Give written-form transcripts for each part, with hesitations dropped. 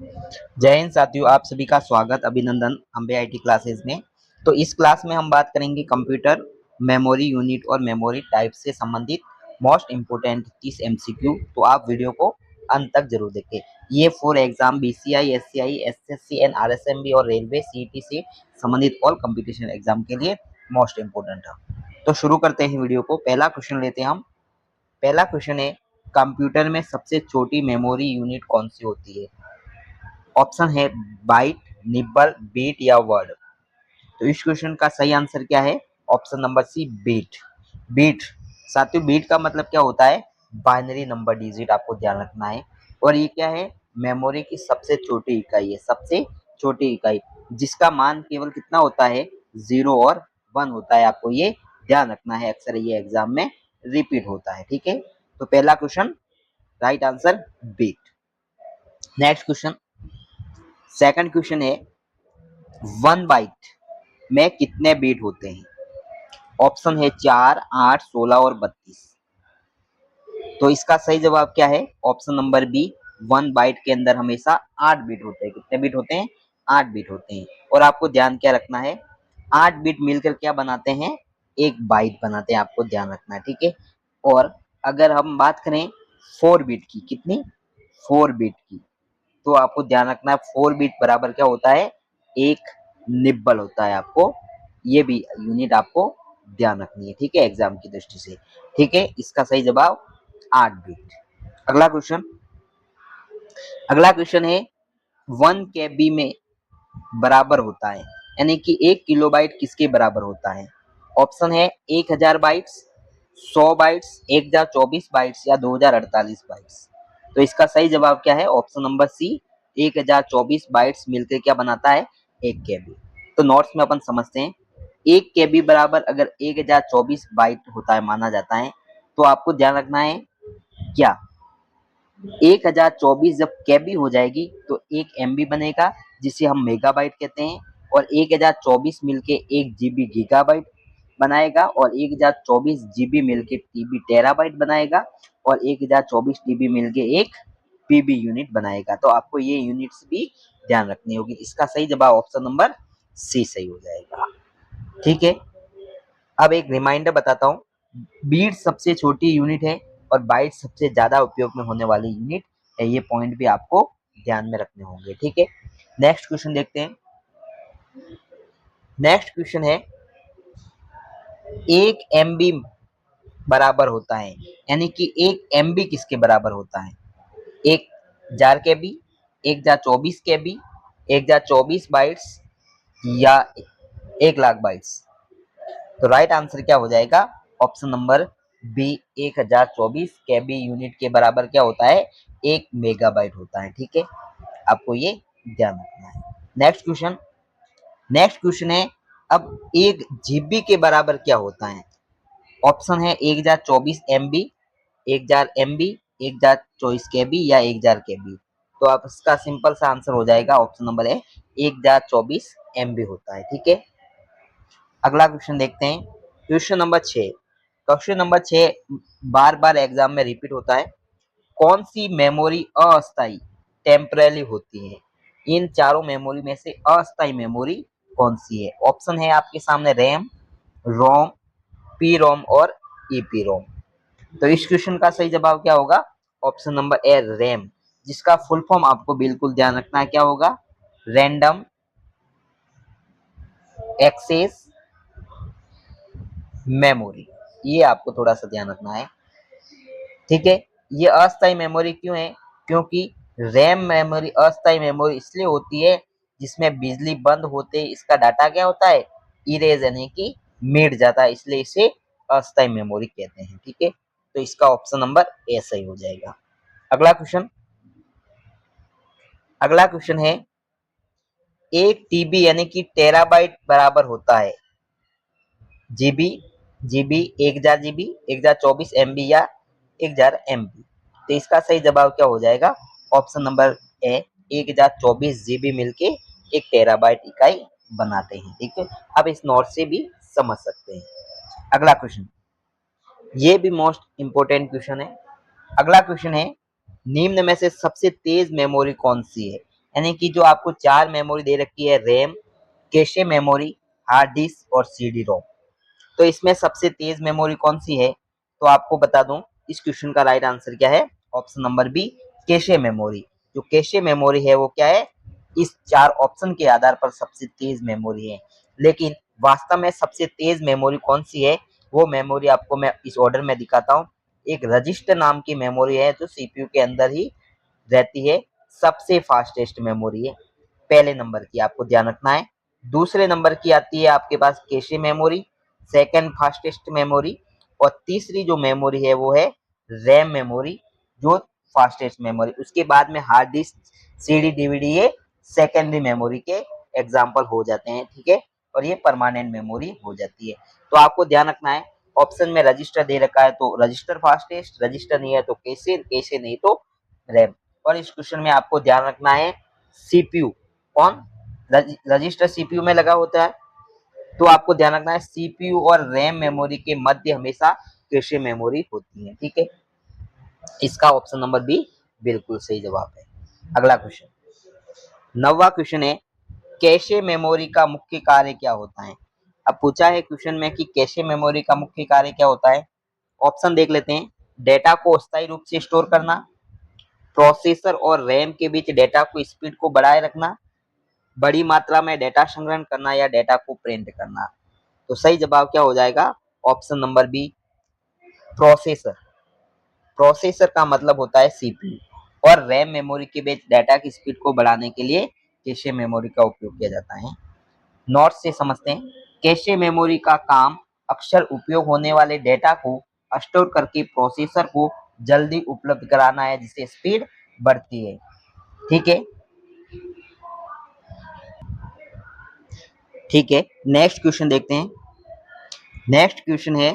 जय हिंद साथियों, आप सभी का स्वागत अभिनंदन अंबे आईटी क्लासेस में। तो इस क्लास में हम बात करेंगे कंप्यूटर मेमोरी यूनिट और मेमोरी टाइप से संबंधित मोस्ट इम्पोर्टेंट 30 एमसीक्यू। तो आप वीडियो को अंत तक जरूर देखें। ये for exam BCI, SCI, SSC and RSMB और रेलवे सीईटी से संबंधित ऑल कंपटीशन एग्जाम के लिए मोस्ट इम्पोर्टेंट है। तो शुरू करते हैं वीडियो को। पहला क्वेश्चन लेते हैं हम। पहला क्वेश्चन है, कंप्यूटर में सबसे छोटी मेमोरी यूनिट कौन सी होती है? ऑप्शन है बाइट, निब्बल, बीट या वर्ड। तो इस क्वेश्चन का सही आंसर क्या है? Option number C, bit. Bit साथियों, बीट का मतलब क्या होता है? बाइनरी नंबर डिजिट, आपको ध्यान रखना है। और ये क्या है? मेमोरी की सबसे छोटी इकाई है, सबसे छोटी इकाई, जिसका मान केवल कितना होता है? 0 और 1 होता है। आपको ये ध्यान रखना है, अक्सर ये एग्जाम में रिपीट होता है। ठीक है, तो पहला question right answer bit. Next question, second question है, 1 बाइट में कितने बीट होते हैं? ऑप्शन है 4, 8, 16 और 32। तो इसका सही जवाब क्या है? ऑप्शन नंबर बी, 1 बाइट के अंदर हमेशा 8 बीट होते हैं। कितने बीट होते हैं? 8 बीट होते हैं। और आपको ध्यान क्या रखना है? 8 बीट मिलकर क्या बनाते हैं? एक बाइट बनाते हैं, आपको ध्यान रखना है। ठीक है, और अगर हम बात करें 4 बीट की, कितनी? 4 बीट की, तो आपको ध्यान रखना है 4 बीट बराबर क्या होता है? एक निब्बल होता है। आपको ये भी यूनिट आपको ध्यान रखनी है, ठीक है, एग्जाम की दृष्टि से। ठीक है, इसका सही जवाब 8 बीट। अगला क्वेश्चन, अगला क्वेश्चन है, 1 केबी में बराबर होता है, यानी कि 1 किलोबाइट किसके बराबर होता है? ऑप्शन है 1000 बाइट्स, 100 बाइट्स, 1024 बाइट्स या 2048 बाइट्स। तो इसका सही जवाब क्या है? ऑप्शन नंबर सी, 1024 बाइट्स मिलकर क्या बनाता है? 1 केबी। तो नोट्स में अपन समझते हैं, 1 केबी बराबर अगर 1024 बाइट होता है, माना जाता है, तो आपको ध्यान रखना है क्या? 1024 जब केबी हो जाएगी तो 1 एमबी बनेगा, जिसे हम मेगाबाइट कहते हैं। और 1024 मिलके 1 जीबी गीगाबाइट बनाएगा, और 1024 जीबी मिलके टीबी टेराबाइट बनाएगा, और 1024 टीबी मिलके एक पीबी यूनिट बनाएगा। तो आपको ये यूनिट्स भी ध्यान रखनी होगी। इसका सही जवाब ऑप्शन नंबर सी सही हो जाएगा। ठीक है, अब एक रिमाइंडर बताता हूँ। बीट सबसे छोटी यूनिट है और बाइट सबसे ज्यादा उपयोग में होने वाली यूनिट है। ये पॉइंट भी आपको ध्यान में रखने होंगे। ठीक है, नेक्स्ट क्वेश्चन देखते हैं। नेक्स्ट क्वेश्चन है, 1 एमबी बराबर होता है, यानी कि 1 एमबी किसके बराबर होता है? 1000 केबी, 1024 केबी, 1024 बाइट्स या 1 लाख बाइट्स। तो राइट आंसर क्या हो जाएगा? ऑप्शन नंबर बी, 1024 केबी यूनिट के बराबर क्या होता है? 1 मेगाबाइट होता है। ठीक है, आपको ये ध्यान रखना है। नेक्स्ट क्वेश्चन, नेक्स्ट क्वेश्चन है, अब 1 जीबी के बराबर क्या होता है? ऑप्शन है 1024 एमबी, 1000 एमबी, 1024 केबी या 1000 केबी। तो आप इसका सिंपल सा आंसर हो जाएगा, ऑप्शन नंबर है 1024 एमबी होता है। ठीक है, अगला क्वेश्चन देखते हैं। Question number 6। क्वेश्चन नंबर 6 बार बार एग्जाम में रिपीट होता है। कौन सी मेमोरी अस्थाई टेम्पररी होती है? इन चारों मेमोरी में से अस्थाई मेमोरी कौन सी है? ऑप्शन है आपके सामने रैम, रोम, पी रोम और ईपी रोम। तो इस क्वेश्चन का सही जवाब क्या होगा? ऑप्शन नंबर ए, रैम, जिसका फुल फॉर्म आपको बिल्कुल ध्यान रखना है, क्या होगा? Random access memory. ये आपको थोड़ा सा ध्यान रखना है। ठीक है, ये अस्थायी मेमोरी क्यों है? क्योंकि रैम मेमोरी अस्थायी मेमोरी इसलिए होती है जिसमें बिजली बंद होते इसका डाटा क्या होता है? इरेज, यानी कि मिट जाता है, इसलिए इसे अस्थायी मेमोरी कहते हैं। ठीक है, तो इसका ऑप्शन नंबर ए सही हो जाएगा। अगला क्वेश्चन, अगला क्वेश्चन है, 1 टीबी यानी कि टेराबाइट बराबर होता है जीबी, जीबी, 1000 जीबी, 1024 एमबी या 1000 एमबी। तो इसका सही जवाब क्या हो जाएगा? ऑप्शन नंबर ए, 1024 जीबी मिलके 1 टेराबाइट इकाई बनाते हैं। ठीक है, अब इस नोट से भी समझ सकते हैं। अगला क्वेश्चन, ये भी मोस्ट इंपोर्टेंट क्वेश्चन है। अगला क्वेश्चन है, निम्न में से सबसे तेज मेमोरी कौन सी है? यानी कि जो आपको 4 मेमोरी दे रखी है, RAM, cache memory, hard disk और सीडी रोम। तो इसमें सबसे तेज मेमोरी कौन सी है? तो आपको बता दूं, इस क्वेश्चन का राइट आंसर क्या है? Option number B, cache memory. जो कैशे मेमोरी है वो क्या है? इस 4 ऑप्शन के आधार पर सबसे तेज मेमोरी है। लेकिन वास्तव में सबसे तेज मेमोरी कौन सी है? वो मेमोरी आपको मैं इस ऑर्डर में दिखाता हूँ। एक रजिस्टर नाम की मेमोरी है जो सीपीयू के अंदर ही रहती है, सबसे फास्टेस्ट मेमोरी है। पहले नंबर की आपको ध्यान रखना है। दूसरे नंबर की आती है आपके पास cache memory, second fastest memory. और तीसरी जो मेमोरी है वो है रैम मेमोरी, जो फास्टेस्ट मेमोरी। उसके बाद में हार्ड डिस्क, सीडी, डीवीडी, ये सेकेंडरी मेमोरी के एग्जाम्पल हो जाते हैं, ठीक है। और ये परमानेंट मेमोरी हो जाती है। तो आपको ध्यान रखना है, ऑप्शन में रजिस्टर दे रखा है तो रजिस्टर फास्टेस्ट, रजिस्टर नहीं है तो कैशे, कैशे नहीं तो रैम। और इस क्वेश्चन में आपको ध्यान रखना है सीपीयू कौन रजिस्टर सीपीयू में लगा होता है, तो आपको ध्यान रखना है सीपीयू और रैम मेमोरी के मध्य हमेशा कैशे मेमोरी होती है, ठीक है। इसका ऑप्शन नंबर बी बिल्कुल सही जवाब है। अगला क्वेश्चन, 9वां क्वेश्चन है, कैशे मेमोरी का मुख्य कार्य क्या होता है? अब पूछा है क्वेश्चन में कि कैशे मेमोरी का मुख्य कार्य क्या होता है। ऑप्शन देख लेते हैं। डेटा को अस्थायी रूप से स्टोर करना, प्रोसेसर और रैम के बीच डेटा को स्पीड को बढ़ाए रखना, बड़ी मात्रा में डेटा संग्रहण करना या डेटा को प्रिंट करना। तो सही जवाब क्या हो जाएगा? Option number B, processor. Processor का मतलब होता है सीपीयू और रैम मेमोरी के बीच डेटा की स्पीड को बढ़ाने के लिए कैशे मेमोरी का उपयोग किया जाता है। नोट से समझते हैं। कैशे मेमोरी का काम अक्सर उपयोग होने वाले डेटा को स्टोर करके प्रोसेसर को जल्दी उपलब्ध कराना है, जिससे स्पीड बढ़ती है, ठीक है। ठीक है, नेक्स्ट क्वेश्चन देखते हैं। नेक्स्ट क्वेश्चन है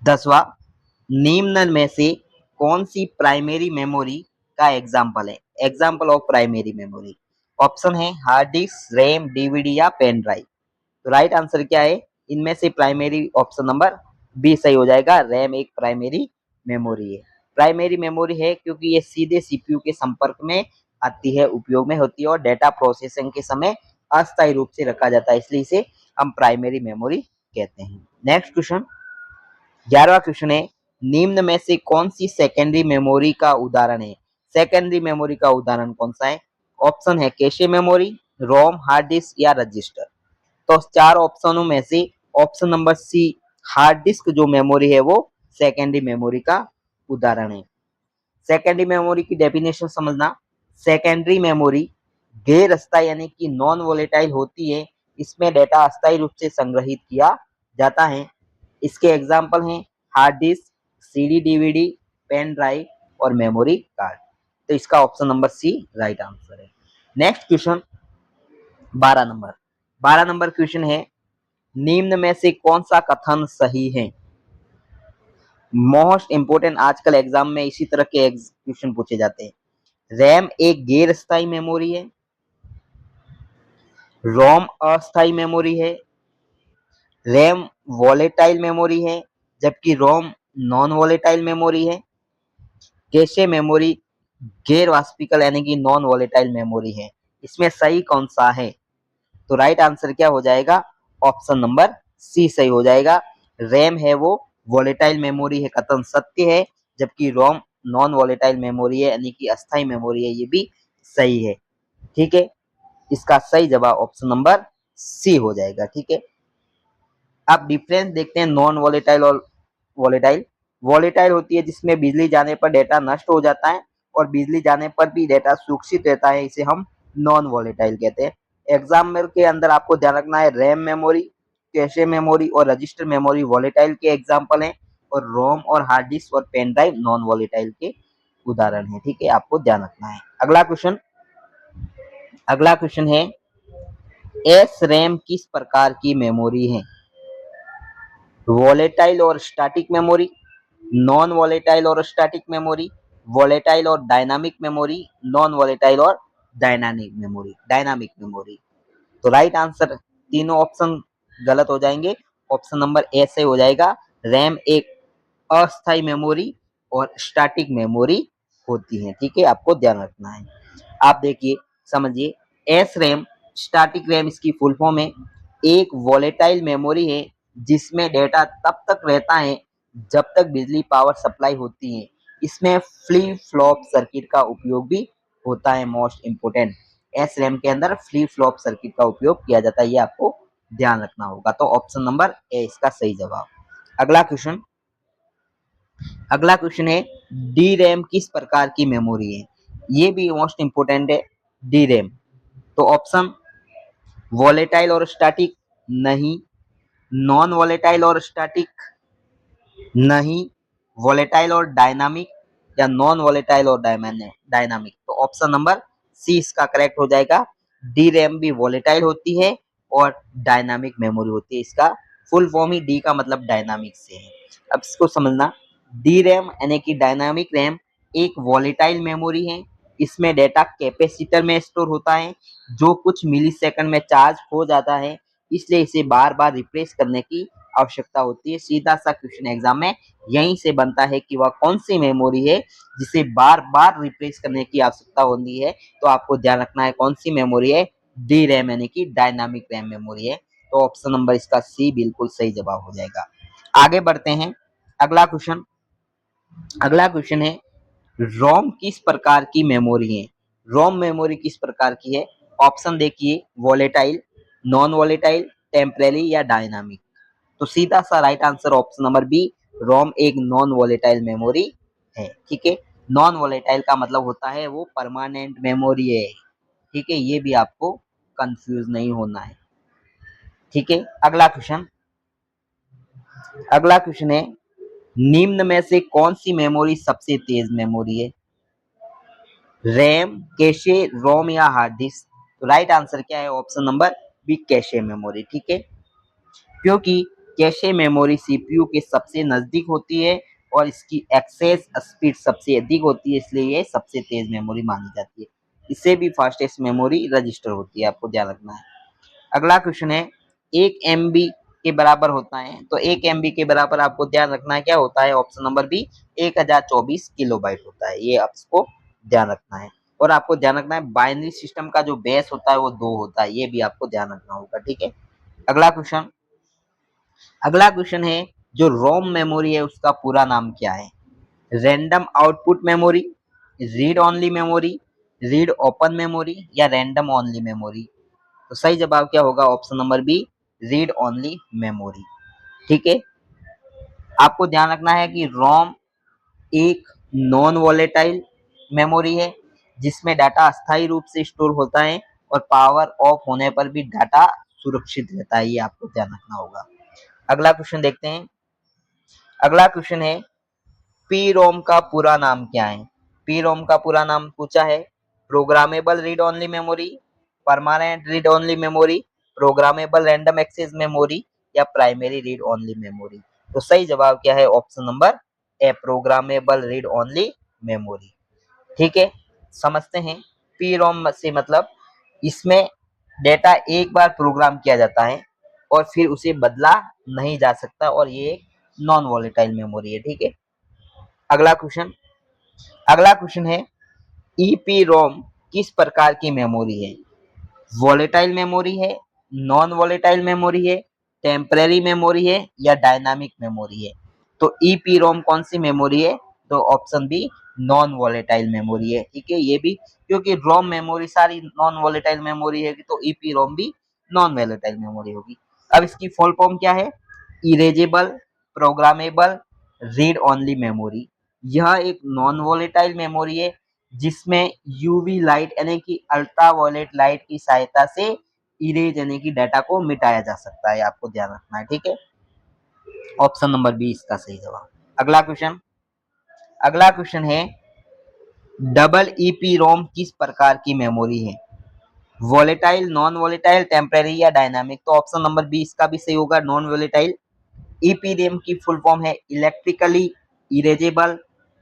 10वां, निम्न में से कौन सी प्राइमरी मेमोरी का एग्जाम्पल है? Example of primary memory. Option है हार्ड डिस्क, रैम, डीवीडी या पेन ड्राइव। तो राइट आंसर क्या है? इनमें से प्राइमरी ऑप्शन नंबर बी सही हो जाएगा। रैम एक प्राइमरी मेमोरी है। प्राइमरी मेमोरी है क्योंकि ये सीधे सीपीयू के संपर्क में आती है, उपयोग में होती है और डेटा प्रोसेसिंग के समय अस्थायी रूप से रखा जाता है, इसलिए इसे हम प्राइमरी मेमोरी कहते हैं। नेक्स्ट क्वेश्चन, 11वां क्वेश्चन है, निम्न में से कौन सी सेकेंडरी मेमोरी का उदाहरण है? सेकेंडरी मेमोरी का उदाहरण कौन सा है? ऑप्शन है cache memory, ROM, hard disk या रजिस्टर। तो 4 ऑप्शनों में से option number C, hard disk जो मेमोरी है वो सेकेंडरी मेमोरी का उदाहरण है। सेकेंडरी मेमोरी की डेफिनेशन समझना। सेकेंडरी मेमोरी गैर अस्थायी यानी कि नॉन वोलेटाइल होती है। इसमें डेटा अस्थायी रूप से संग्रहित किया जाता है। इसके एग्जाम्पल हैं hard disk, CD, DVD, pen drive और मेमोरी कार्ड। तो इसका option number C right answer है। नेक्स्ट क्वेश्चन 12 नंबर। 12 नंबर क्वेश्चन है, निम्न में से कौन सा कथन सही है? मोस्ट इंपोर्टेंट, आजकल एग्जाम में इसी तरह के क्वेश्चन पूछे जाते हैं। रैम एक गैर स्थायी मेमोरी है, रोम अस्थायी मेमोरी है, रैम वॉलेटाइल मेमोरी है जबकि रोम नॉन वॉलेटाइल मेमोरी है, कैशे मेमोरी गैर वाष्पीकल यानी कि नॉन वॉलेटाइल मेमोरी है। इसमें सही कौन सा है? तो राइट आंसर क्या हो जाएगा? ऑप्शन नंबर सी सही हो जाएगा। रैम है वो वॉलेटाइल मेमोरी है, कथन सत्य है, जबकि रोम नॉन वॉलेटाइल मेमोरी है यानी कि अस्थायी मेमोरी है, ये भी सही है, ठीक है। इसका सही जवाब ऑप्शन नंबर सी हो जाएगा, ठीक है। अब डिफरेंस देखते हैं नॉन वॉलेटाइल और वॉलेटाइल। वॉलेटाइल होती है जिसमें बिजली जाने पर डेटा नष्ट हो जाता है और बिजली जाने पर भी डेटा सुरक्षित रहता है, इसे हम नॉन वॉलेटाइल कहते हैं। एग्जाम के अंदर आपको ध्यान रखना है रैम मेमोरी, कैशे मेमोरी और रजिस्टर मेमोरी वॉलेटाइल के एग्जाम्पल हैं और रोम और हार्ड डिस्क और पेन ड्राइव नॉन वॉलेटाइल के उदाहरण है, ठीक है, आपको ध्यान रखना है। अगला क्वेश्चन है, एस रैम किस प्रकार की मेमोरी है? वॉलेटाइल और स्टैटिक मेमोरी, नॉन वॉलेटाइल और स्टैटिक मेमोरी, वॉलेटाइल और डायनामिक मेमोरी, नॉन वॉलेटाइल और डायनामिक मेमोरी। तो राइट आंसर तीनों ऑप्शन गलत हो जाएंगे। ऑप्शन नंबर ए से हो जाएगा। रैम एक अस्थायी मेमोरी और स्टैटिक मेमोरी होती है, ठीक है, आपको ध्यान रखना है। आप देखिए, समझिए, एस रैम, स्टैटिक रैम इसकी फुल फॉर्म है। एक वोलेटाइल मेमोरी है जिसमें डेटा तब तक रहता है जब तक बिजली पावर सप्लाई होती है। इसमें फ्लिप फ्लॉप सर्किट का उपयोग भी होता है। मोस्ट इम्पोर्टेंट, एस रैम के अंदर फ्लिप फ्लॉप सर्किट का उपयोग किया जाता है, ये आपको ध्यान रखना होगा। तो ऑप्शन नंबर ए इसका सही जवाब। अगला क्वेश्चन, अगला क्वेश्चन है डी रैम किस प्रकार की मेमोरी है? ये भी मोस्ट इंपोर्टेंट है। डी रैम, तो ऑप्शन वोलेटाइल और स्टैटिक, नहीं। नॉन वोलेटाइल और स्टैटिक, नहीं। वोलेटाइल और डायनामिक, या नॉन वोलेटाइल और डायनामिक। तो ऑप्शन नंबर सी इसका करेक्ट हो जाएगा। डी रैम भी वोलेटाइल होती है और डायनामिक मेमोरी होती है। इसका फुल फॉर्म ही डी का मतलब डायनामिक से है। अब इसको समझना, डी रैम यानी कि डायनामिक रैम एक वोलेटाइल मेमोरी है। इसमें डेटा कैपेसिटर में स्टोर होता है जो कुछ मिलीसेकंड में चार्ज हो जाता है, इसलिए इसे बार बार रिफ्रेश करने की आवश्यकता होती है। सीधा सा क्वेश्चन एग्जाम में यहीं से बनता है कि वह कौन सी मेमोरी है जिसे बार बार रिफ्रेश करने की आवश्यकता होती है। तो आपको ध्यान रखना है कौन सी मेमोरी है, डी रैम यानी कि डायनामिक रैम मेमोरी है। तो ऑप्शन नंबर इसका सी बिल्कुल सही जवाब हो जाएगा। आगे बढ़ते हैं, अगला क्वेश्चन, अगला क्वेश्चन है रोम किस प्रकार की मेमोरी है? रोम मेमोरी किस प्रकार की है? ऑप्शन देखिए, वोलेटाइल, नॉन वोलेटाइल, टेम्परेरी या डायनामिक। तो सीधा सा right answer option number B, ROM एक नॉन वोलेटाइल मेमोरी है। ठीक है, नॉन वोलेटाइल का मतलब होता है वो परमानेंट मेमोरी है। ठीक है, ये भी आपको कंफ्यूज नहीं होना है। ठीक है, अगला क्वेश्चन, अगला क्वेश्चन है निम्न में से कौन सी मेमोरी सबसे तेज मेमोरी है? रैम, कैशे, रोम या हार्ड डिस्क? तो राइट आंसर क्या है? Option number B, cache memory. ठीक है, क्योंकि कैशे मेमोरी सीपीयू के सबसे नजदीक होती है और इसकी एक्सेस स्पीड सबसे अधिक होती है, इसलिए ये सबसे तेज मेमोरी मानी जाती है। इससे भी फास्टेस्ट मेमोरी रजिस्टर होती है, आपको ध्यान रखना है। अगला क्वेश्चन है 1 MB के बराबर होता है, तो 1 MB के बराबर आपको ध्यान रखना है क्या होता है? ऑप्शन नंबर बी, 1024 किलोबाइट होता है, ये आपको ध्यान रखना है। और आपको ध्यान रखना है बाइनरी सिस्टम का जो बेस होता है वो 2 होता है, ये भी आपको ध्यान रखना होगा। ठीक है, अगला क्वेश्चन, अगला क्वेश्चन है जो रोम मेमोरी है उसका पूरा नाम क्या है? Random output memory, read only memory, read open memory या रैंडम ओनली मेमोरी? तो सही जवाब क्या होगा? Option number B, read only memory. ठीक है, आपको ध्यान रखना है कि रोम एक नॉन वोलेटाइल मेमोरी है जिसमें डाटा अस्थायी रूप से स्टोर होता है और पावर ऑफ होने पर भी डाटा सुरक्षित रहता है, ये आपको ध्यान रखना होगा। अगला क्वेश्चन देखते हैं, अगला क्वेश्चन है पी रोम का पूरा नाम क्या है? पी रोम का पूरा नाम पूछा है, programmable read only memory, permanent read only memory, programmable random access memory या प्राइमरी रीड ओनली मेमोरी? तो सही जवाब क्या है? Option number A, programmable read only memory. ठीक है, समझते हैं। पी रोम से मतलब इसमें डेटा एक बार प्रोग्राम किया जाता है और फिर उसे बदला नहीं जा सकता और ये नॉन वॉलेटाइल मेमोरी है। ठीक है, अगला क्वेश्चन, अगला क्वेश्चन है ईपी रोम किस प्रकार की मेमोरी है? वॉलेटाइल मेमोरी है, नॉन वॉलेटाइल मेमोरी है, टेम्परेरी मेमोरी है या डायनामिक मेमोरी है? तो ईपी रोम कौन सी मेमोरी है? तो option B, non volatile memory है। ठीक है, ये भी क्योंकि रोम मेमोरी सारी नॉन वॉलेटाइल मेमोरी है तो ईपी रोम भी नॉन वॉलेटाइल मेमोरी होगी। अब इसकी फुल फॉर्म क्या है? Erasable programmable read only memory. यह एक नॉन वॉलेटाइल मेमोरी है जिसमें यूवी लाइट यानी कि अल्ट्रा वॉयलेट लाइट की सहायता से इरेज यानी कि डाटा को मिटाया जा सकता है, आपको ध्यान रखना है। ठीक है, ऑप्शन नंबर बी इसका सही जवाब। अगला क्वेश्चन, अगला क्वेश्चन है डबल ईपी रोम किस प्रकार की मेमोरी है? वॉलेटाइल, नॉन वॉलेटाइल, टेम्परेरी या डायनामिक? तो ऑप्शन नंबर बी इसका भी सही होगा, नॉन वॉलेटाइल। ईपीडीएम की फुल फॉर्म है इलेक्ट्रिकली इरेजेबल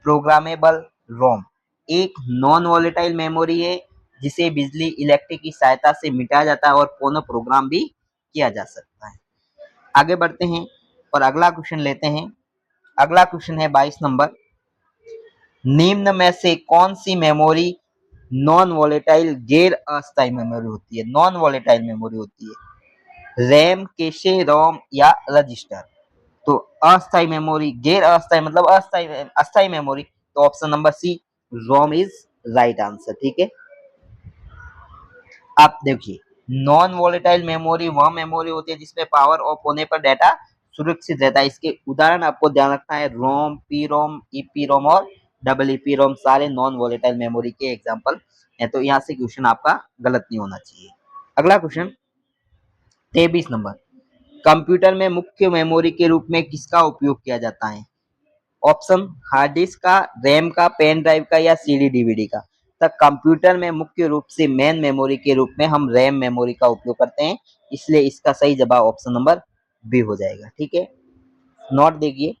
प्रोग्रामेबल रोम। एक नॉन वॉलेटाइल मेमोरी है जिसे बिजली इलेक्ट्रिक की सहायता से मिटाया जाता है और पुनः प्रोग्राम भी किया जा सकता है। आगे बढ़ते हैं और अगला क्वेश्चन लेते हैं। अगला क्वेश्चन है 22 नंबर, निम्न में से कौन सी मेमोरी नॉन वॉलेटाइल गैर अस्थायी मेमोरी होती है, नॉन वॉलेटाइल मेमोरी होती है। रैम, कैशे, रोम या रजिस्टर। तो अस्थायी मेमोरी, गैर अस्थायी मतलब अस्थायी, अस्थायी मेमोरी, तो option number C ROM is right answer. ठीक है, आप देखिए, नॉन वॉलेटाइल मेमोरी वह मेमोरी होती है जिसमें पावर ऑफ होने पर डाटा सुरक्षित रहता है। इसके उदाहरण आपको ध्यान रखना है, रोम, पी रोम, ईपी रोम और डबल ईपी रोम सारे नॉन वॉलेटाइल मेमोरी के एग्जांपल है। तो यहाँ से क्वेश्चन आपका गलत नहीं होना चाहिए। अगला क्वेश्चन 23 नंबर, कंप्यूटर में मुख्य मेमोरी के रूप में किसका उपयोग किया जाता है? ऑप्शन हार्ड डिस्क का, रैम का, पेन ड्राइव का या सीडी डीवीडी का। तब कंप्यूटर में मुख्य रूप से मेन मेमोरी के रूप में हम रैम मेमोरी का उपयोग करते हैं, इसलिए इसका सही जवाब ऑप्शन नंबर बी हो जाएगा। ठीक है, नोट देखिए,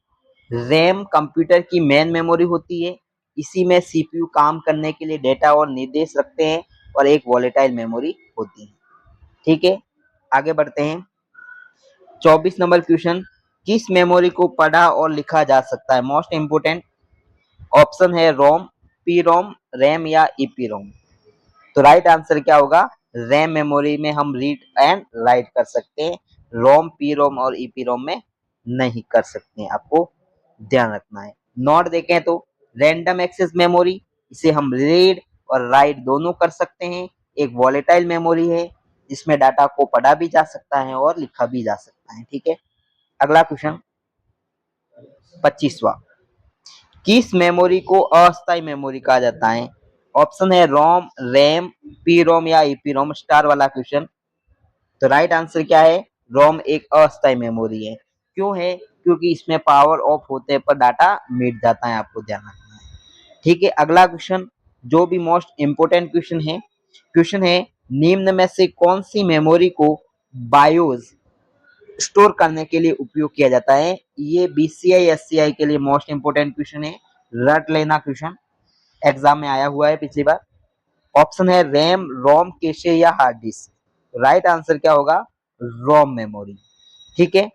रैम कंप्यूटर की मेन मेमोरी होती है, इसी में सीपीयू काम करने के लिए डेटा और निर्देश रखते हैं और एक वॉलेटाइल मेमोरी होती है। ठीक है, आगे बढ़ते हैं। 24 नंबर क्वेश्चन, किस मेमोरी को पढ़ा और लिखा जा सकता है? मोस्ट इंपोर्टेंट ऑप्शन है रोम, पी रोम, रैम या ईपी रोम। तो राइट आंसर क्या होगा? रैम मेमोरी में हम रीड एंड राइट कर सकते हैं, रोम, पी रोम और ईपी रोम में नहीं कर सकते हैं, आपको ध्यान रखना है। नोट देखें तो रैंडम एक्सेस मेमोरी, इसे हम रीड और राइट दोनों कर सकते हैं, एक वॉलेटाइल मेमोरी है जिसमें डाटा को पढ़ा भी जा सकता है और लिखा भी जा सकता है। ठीक है, अगला क्वेश्चन 25वां, किस मेमोरी को अस्थायी मेमोरी कहा जाता है? ऑप्शन है रोम, रैम, पी रोम या ईपी रोम, स्टार वाला क्वेश्चन। तो राइट आंसर क्या है? रोम एक अस्थायी मेमोरी है। क्यों है? क्योंकि इसमें पावर ऑफ होते पर डाटा मिट जाता है, आपको ध्यान रखना है। ठीक है, अगला क्वेश्चन जो भी मोस्ट इंपोर्टेंट क्वेश्चन है, निम्न में से कौन सी मेमोरी को बायोस स्टोर करने के लिए उपयोग किया जाता है? ये बीसीआई एससीआई के लिए मोस्ट इंपोर्टेंट क्वेश्चन है, रट लेना क्वेश्चन, एग्जाम में आया हुआ है पिछली बार। ऑप्शन है रैम, रोम, कैशे या हार्ड डिस्क। राइट आंसर क्या होगा? रोम मेमोरी। ठीक है,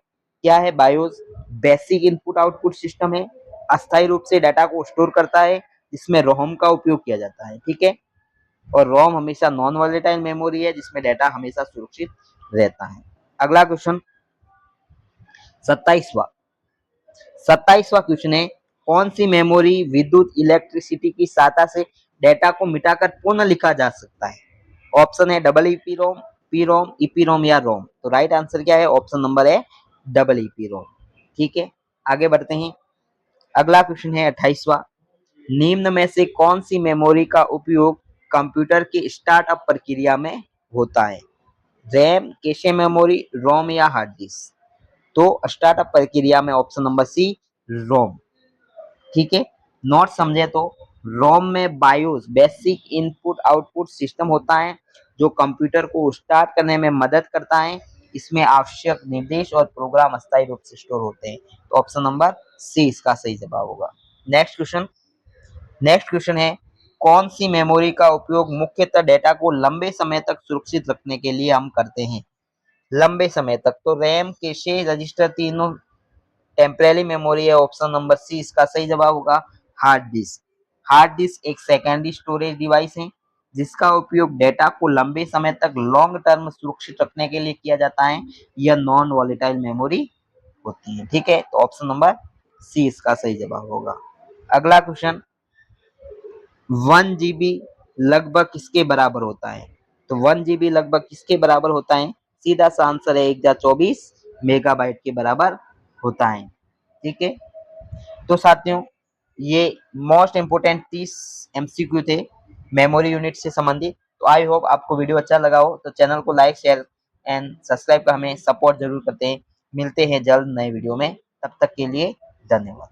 क्या है BIOS? Basic input output system है, अस्थायी रूप से डाटा को स्टोर करता है, जिसमें रोम का उपयोग किया जाता है। ठीक है, और रोम हमेशा नॉन वॉलेटाइल मेमोरी है जिसमें डाटा हमेशा सुरक्षित रहता है। अगला क्वेश्चन 27वां 27वां क्वेश्चन है, कौन सी मेमोरी विद्युत इलेक्ट्रिसिटी की सहायता से डेटा को मिटाकर पुनः लिखा जा सकता है? ऑप्शन है डबल ईपी रोम, पी रोम, ईपी रोम या रोम। तो राइट आंसर क्या है? ऑप्शन नंबर है डबल ईपी रोम। ठीक है, आगे बढ़ते हैं। अगला क्वेश्चन है 28वां, निम्न में से कौन सी मेमोरी का उपयोग कंप्यूटर की स्टार्टअप प्रक्रिया में होता है? रैम, कैशे मेमोरी, रोम या हार्ड डिस्क। तो स्टार्टअप प्रक्रिया में ऑप्शन नंबर सी रोम। ठीक है, नोट समझे तो रोम में BIOS basic input output system होता है जो कंप्यूटर को स्टार्ट करने में मदद करता है, इसमें आवश्यक निर्देश और प्रोग्राम अस्थायी रूप से स्टोर होते हैं। तो ऑप्शन नंबर सी इसका सही जवाब होगा। नेक्स्ट क्वेश्चन है, कौन सी मेमोरी का उपयोग मुख्यतः डेटा को लंबे समय तक सुरक्षित रखने के लिए हम करते हैं? लंबे समय तक, तो रैम, कैशे, रजिस्टर तीनों टेम्परेरी मेमोरी है, ऑप्शन नंबर सी इसका सही जवाब होगा। हार्ड डिस्क, हार्ड डिस्क एक सेकेंडरी स्टोरेज डिवाइस है जिसका उपयोग डेटा को लंबे समय तक लॉन्ग टर्म सुरक्षित रखने के लिए किया जाता है, यह नॉन वॉलेटाइल मेमोरी होती है। ठीक है, तो ऑप्शन नंबर सी इसका सही जवाब होगा। अगला क्वेश्चन, 1 GB लगभग किसके बराबर होता है? तो 1 GB लगभग किसके बराबर होता है? सीधा सा आंसर है 1024 मेगाबाइट के बराबर होता है। ठीक है, तो साथियों ये मोस्ट इंपोर्टेंट 30 एमसीक्यू थे मेमोरी यूनिट से संबंधित। तो आई होप आपको वीडियो अच्छा लगा हो, तो चैनल को लाइक, शेयर एंड सब्सक्राइब कर हमें सपोर्ट जरूर करते हैं। मिलते हैं जल्द नए वीडियो में, तब तक के लिए धन्यवाद।